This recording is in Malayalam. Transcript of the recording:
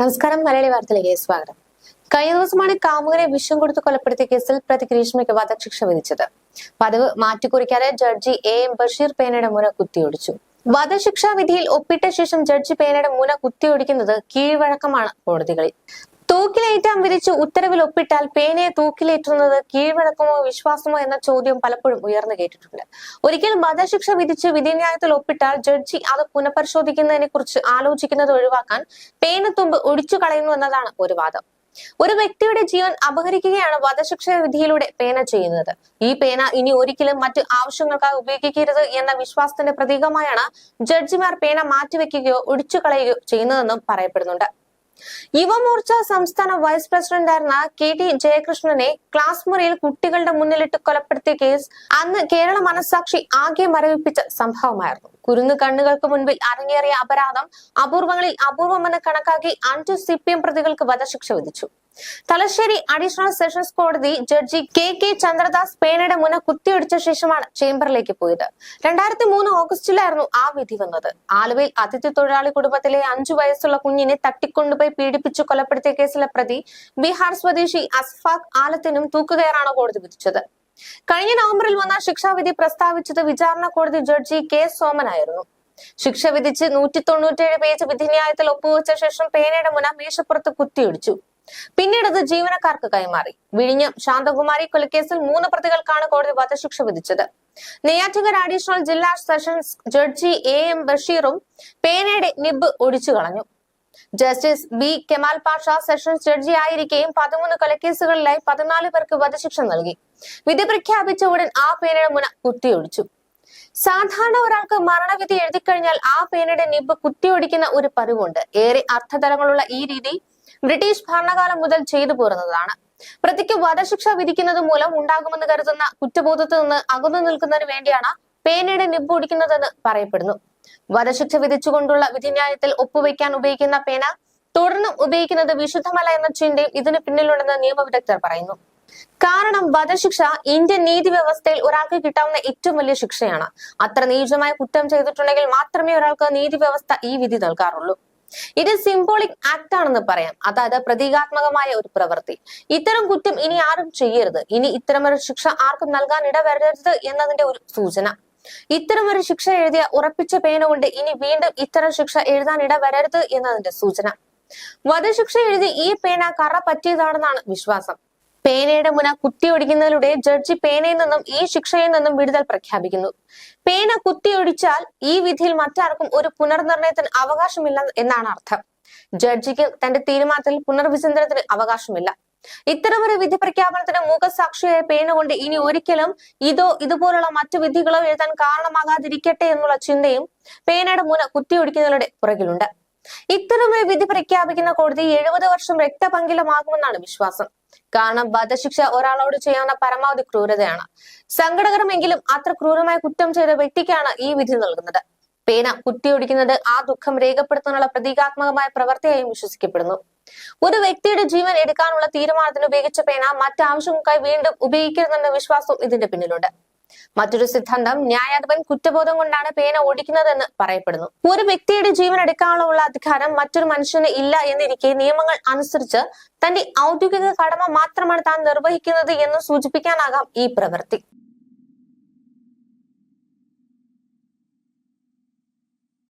നമസ്കാരം. മലയാളി വാർത്തയിലേക്ക് സ്വാഗതം. കഴിഞ്ഞ ദിവസമാണ് കാമുകനെ വിഷം കൊടുത്ത് കൊലപ്പെടുത്തിയ കേസിൽ പ്രതി ഗ്രീഷ്മയ്ക്ക് വധശിക്ഷ വിധിച്ചത്. പതിവ് മാറ്റിക്കുറിക്കാതെ ജഡ്ജി AM ബഷീർ പേനയുടെ മുന കുത്തിയൊടിച്ചു. വധശിക്ഷാ വിധിയിൽ ഒപ്പിട്ട ശേഷം ജഡ്ജി പേനയുടെ മുന കുത്തിയൊടിക്കുന്നത് കീഴ്വഴക്കമാണ് കോടതികളിൽ. തൂക്കിലേറ്റാൻ വിധിച്ച് ഉത്തരവിൽ ഒപ്പിട്ടാൽ പേനയെ തൂക്കിലേറ്റുന്നത് കീഴ്വഴക്കമോ വിശ്വാസമോ എന്ന ചോദ്യം പലപ്പോഴും ഉയർന്നു കേട്ടിട്ടുണ്ട്. ഒരിക്കലും വധശിക്ഷ വിധിച്ച് വിധിന്യായത്തിൽ ഒപ്പിട്ടാൽ ജഡ്ജി അത് പുനഃപരിശോധിക്കുന്നതിനെ കുറിച്ച് ആലോചിക്കുന്നത് ഒഴിവാക്കാൻ പേനത്തുമ്പ് ഒടിച്ചു കളയുന്നു എന്നതാണ് ഒരു വാദം. ഒരു വ്യക്തിയുടെ ജീവൻ അപഹരിക്കുകയാണ് വധശിക്ഷ വിധിയിലൂടെ പേന ചെയ്യുന്നത്. ഈ പേന ഇനി ഒരിക്കലും മറ്റ് ആവശ്യങ്ങൾക്കായി ഉപയോഗിക്കരുത് എന്ന വിശ്വാസത്തിന്റെ പ്രതീകമായാണ് ജഡ്ജിമാർ പേന മാറ്റിവെക്കുകയോ ഒടിച്ചു കളയുകയോ ചെയ്യുന്നതെന്നും പറയപ്പെടുന്നുണ്ട്. യുവമോർച്ച സംസ്ഥാന വൈസ് പ്രസിഡന്റായിരുന്ന KT ജയകൃഷ്ണനെ ക്ലാസ് മുറിയിൽ കുട്ടികളുടെ മുന്നിലിട്ട് കൊലപ്പെടുത്തിയ കേസ് അന്ന് കേരള മനസ്സാക്ഷി ആകെ മരവിപ്പിച്ച സംഭവമായിരുന്നു. കുരുന്നു കണ്ണുകൾക്ക് മുൻപിൽ അരങ്ങേറിയ അപരാധം അപൂർവങ്ങളിൽ അപൂർവമെന്ന് കണക്കാക്കി 5 CPM പ്രതികൾക്ക് വധശിക്ഷ വിധിച്ചു. തലശ്ശേരി അഡീഷണൽ സെഷൻസ് കോടതി ജഡ്ജി KK ചന്ദ്രദാസ് പേനയുടെ മുന കുത്തിയൊടിച്ച ശേഷമാണ് ചേംബറിലേക്ക് പോയത്. 2003 ഓഗസ്റ്റിലായിരുന്നു ആ വിധി വന്നത്. ആലുവയിൽ അതിഥി തൊഴിലാളി കുടുംബത്തിലെ 5 വയസ്സുള്ള കുഞ്ഞിനെ തട്ടിക്കൊണ്ടുപോയി പീഡിപ്പിച്ചു കൊലപ്പെടുത്തിയ കേസിലെ പ്രതി ബീഹാർ സ്വദേശി അസ്ഫാഖ് ആലത്തിനും തൂക്കുകയറാണ് കോടതി വിധിച്ചത്. കഴിഞ്ഞ നവംബറിൽ വന്ന ശിക്ഷാവിധി പ്രസ്താവിച്ചത് വിചാരണ കോടതി ജഡ്ജി K സോമനായിരുന്നു. ശിക്ഷ വിധിച്ച് 197 പേജ് വിധിന്യായത്തിൽ ഒപ്പുവെച്ച ശേഷം പേനയുടെ മുന മേശപ്പുറത്ത് കുത്തിയൊടിച്ചു. പിന്നീട് അത് ജീവനക്കാർക്ക് കൈമാറി. വിഴിഞ്ഞം ശാന്തകുമാരി കൊലക്കേസിൽ 3 പ്രതികൾക്കാണ് കോടതി വധശിക്ഷ വിധിച്ചത്. നെയ്യാറ്റിൻകര അഡീഷണൽ ജില്ലാ സെഷൻസ് ജഡ്ജി AM ബഷീറും പേനയുടെ നിബ് ഒടിച്ചു കളഞ്ഞു. Justice B Kemal Pasha sessions judge ആയിരിക്കെയും 13 കൊലക്കേസുകളിലായി 14 പേർക്ക് വധശിക്ഷ നൽകി. വിധി പ്രഖ്യാപിച്ച ഉടൻ ആ പേനയുടെ മുന കുത്തിയൊടിച്ചു. സാധാരണ ഒരാൾക്ക് മരണവിധി എഴുതിക്കഴിഞ്ഞാൽ ആ പേനയുടെ നിബ് കുത്തിയൊടിക്കുന്ന ഒരു പതിവുണ്ട്. ഏറെ അർത്ഥതലങ്ങളുള്ള ഈ രീതി ബ്രിട്ടീഷ് ഭരണകാലം മുതൽ ചെയ്തു പോരുന്നതാണ്. പ്രതിക്ക് വധശിക്ഷ വിധിക്കുന്നത് മൂലം ഉണ്ടാകുമെന്ന് കരുതുന്ന കുറ്റബോധത്തിൽ നിന്ന് അകന്നു നിൽക്കുന്നതിന് വേണ്ടിയാണ് പേനയുടെ നിബ് ഒടിക്കുന്നതെന്ന് പറയപ്പെടുന്നു. വധശിക്ഷ വിധിച്ചുകൊണ്ടുള്ള വിധിന്യായത്തിൽ ഒപ്പുവെക്കാൻ ഉപയോഗിക്കുന്ന പേന തുടർന്നും ഉപയോഗിക്കുന്നത് വിശുദ്ധമല്ല എന്ന ചിന്തയും ഇതിന് പിന്നിലുണ്ടെന്ന് നിയമവിദഗ്ധർ പറയുന്നു. കാരണം വധശിക്ഷ ഇന്ത്യൻ നീതി വ്യവസ്ഥയിൽ ഒരാൾക്ക് കിട്ടാവുന്ന ഏറ്റവും വലിയ ശിക്ഷയാണ്. അത്ര നീചമായ കുറ്റം ചെയ്തിട്ടുണ്ടെങ്കിൽ മാത്രമേ ഒരാൾക്ക് നീതി വ്യവസ്ഥ ഈ വിധി നൽകാറുള്ളൂ. ഇത് സിംബോളിക് ആക്ട് ആണെന്ന് പറയാം, അതായത് പ്രതീകാത്മകമായ ഒരു പ്രവൃത്തി. ഇത്തരം കുറ്റം ഇനി ആരും ചെയ്യരുത്, ഇനി ഇത്തരമൊരു ശിക്ഷ ആർക്കും നൽകാൻ ഇടവരരുത് എന്നതിന്റെ ഒരു സൂചന. ഇത്തരമൊരു ശിക്ഷ എഴുതിയ ഉറപ്പിച്ച പേന കൊണ്ട് ഇനി വീണ്ടും ഇത്തരം ശിക്ഷ എഴുതാൻ ഇടവരരുത് എന്നതിന്റെ സൂചന. വധശിക്ഷ എഴുതി ഈ പേന കറ പറ്റിയതാണെന്നാണ് വിശ്വാസം. പേനയുടെ മുന കുത്തിയൊടിക്കുന്നതിലൂടെ ജഡ്ജി പേനയിൽ നിന്നും ഈ ശിക്ഷയിൽ നിന്നും വിടുതൽ പ്രഖ്യാപിക്കുന്നു. പേന കുത്തിയൊടിച്ചാൽ ഈ വിധിയിൽ മറ്റാർക്കും ഒരു പുനർനിർണയത്തിന് അവകാശമില്ല എന്നാണ് അർത്ഥം. ജഡ്ജിക്ക് തന്റെ തീരുമാനത്തിൽ പുനർവിചിന്തനത്തിന് അവകാശമില്ല. ഇത്തരമൊരു വിധി പ്രഖ്യാപനത്തിന് മൂകസാക്ഷിയായ പേന കൊണ്ട് ഇനി ഒരിക്കലും ഇതുപോലുള്ള മറ്റു വിധികളോ എഴുതാൻ കാരണമാകാതിരിക്കട്ടെ എന്നുള്ള ചിന്തയും പേനയുടെ മുന കുത്തിയൊടിക്കുന്നതിലൂടെ പുറകിലുണ്ട്. ഇത്തരമൊരു വിധി പ്രഖ്യാപിക്കുന്ന കോടതി 70 വർഷം രക്തപങ്കിലമാകുമെന്നാണ് വിശ്വാസം. കാരണം വധശിക്ഷ ഒരാളോട് ചെയ്യാവുന്ന പരമാവധി ക്രൂരതയാണ്. സങ്കടകരമെങ്കിലും അത്ര ക്രൂരമായ കുറ്റം ചെയ്ത വ്യക്തിക്കാണ് ഈ വിധി നൽകുന്നത്. പേന കുത്തിയൊടിക്കുന്നത് ആ ദുഃഖം രേഖപ്പെടുത്താനുള്ള പ്രതീകാത്മകമായ പ്രവൃത്തിയായും വിശ്വസിക്കപ്പെടുന്നു. ഒരു വ്യക്തിയുടെ ജീവൻ എടുക്കാനുള്ള തീരുമാനത്തിന് ഉപയോഗിച്ച പേന മറ്റാവശ്യങ്ങൾക്കായി വീണ്ടും ഉപയോഗിക്കരുതെന്ന വിശ്വാസം ഇതിന്റെ പിന്നിലുണ്ട്. മറ്റൊരു സിദ്ധാന്തം ന്യായാധിപൻ കുറ്റബോധം കൊണ്ടാണ് പേന ഓടിക്കുന്നതെന്ന് പറയപ്പെടുന്നു. ഒരു വ്യക്തിയുടെ ജീവൻ എടുക്കാനുള്ള അധികാരം മറ്റൊരു മനുഷ്യന് ഇല്ല എന്നിരിക്കെ നിയമങ്ങൾ അനുസരിച്ച് തന്റെ ഔദ്യോഗിക കടമ മാത്രമാണ് താൻ നിർവഹിക്കുന്നത് എന്ന് സൂചിപ്പിക്കാനാകാം ഈ പ്രവൃത്തി.